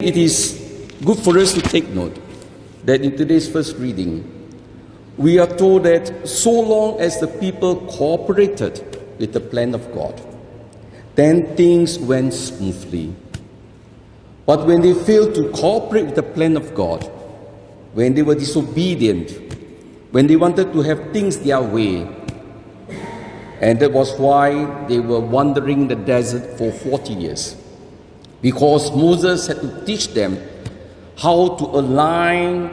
It is good for us to take note that in today's first reading, we are told that so long as the people cooperated with the plan of God, then things went smoothly. But when they failed to cooperate with the plan of God, when they were disobedient, when they wanted to have things their way, and that was why they were wandering in the desert for 40 years. Because Moses had to teach them how to align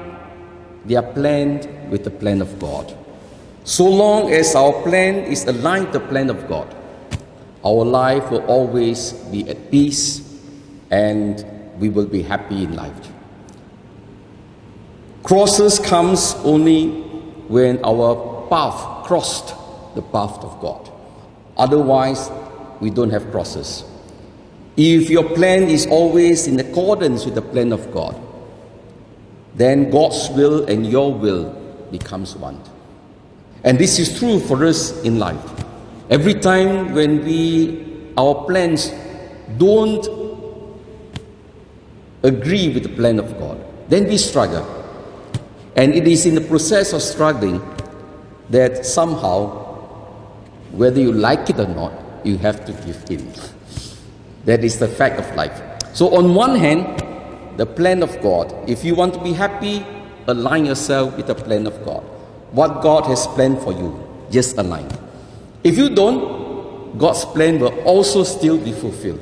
their plan with the plan of God. So long as our plan is aligned to the plan of God, our life will always be at peace and we will be happy in life. Crosses comes only when our path crossed the path of God. Otherwise, we don't have crosses. If your plan is always in accordance with the plan of God, then God's will and your will becomes one. And this is true for us in life. Every time when our plans don't agree with the plan of God, then we struggle. And it is in the process of struggling that somehow, whether you like it or not, you have to give in. That is the fact of life. So on one hand, the plan of God, if you want to be happy, align yourself with the plan of God. What God has planned for you, just align. If you don't, God's plan will also still be fulfilled.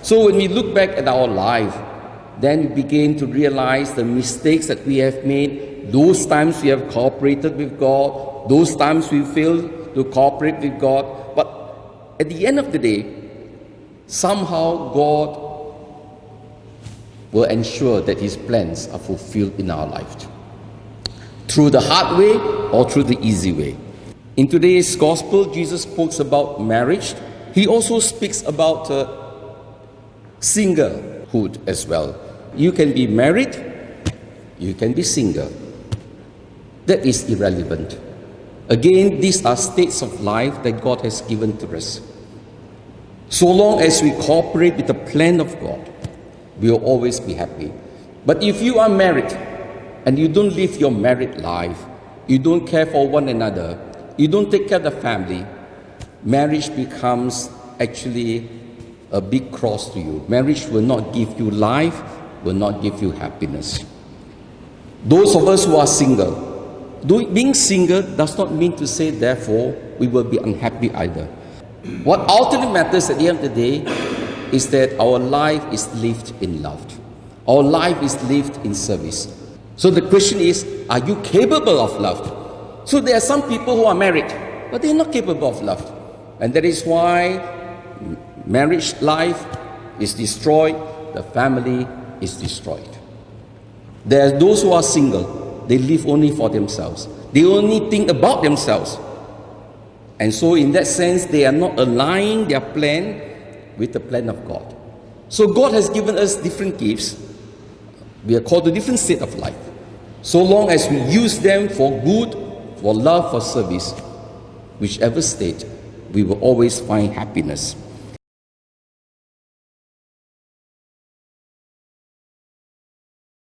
So when we look back at our life, then we begin to realize the mistakes that we have made, those times we have cooperated with God, those times we failed to cooperate with God. But at the end of the day, somehow God will ensure that His plans are fulfilled in our life. Through the hard way or through the easy way. In today's Gospel, Jesus speaks about marriage. He also speaks about singlehood as well. You can be married, you can be single. That is irrelevant. Again, these are states of life that God has given to us. So long as we cooperate with the plan of God, we will always be happy. But if you are married and you don't live your married life, you don't care for one another, you don't take care of the family, marriage becomes actually a big cross to you. Marriage will not give you life, will not give you happiness. Those of us who are single, being single does not mean to say, therefore, we will be unhappy either. What ultimately matters at the end of the day is that our life is lived in love. Our life is lived in service. So the question is, are you capable of love? So there are some people who are married, but they are not capable of love. And that is why marriage life is destroyed, the family is destroyed. There are those who are single, they live only for themselves. They only think about themselves. And so in that sense, they are not aligning their plan with the plan of God. So God has given us different gifts. We are called to different state of life. So long as we use them for good, for love, for service, whichever state, we will always find happiness.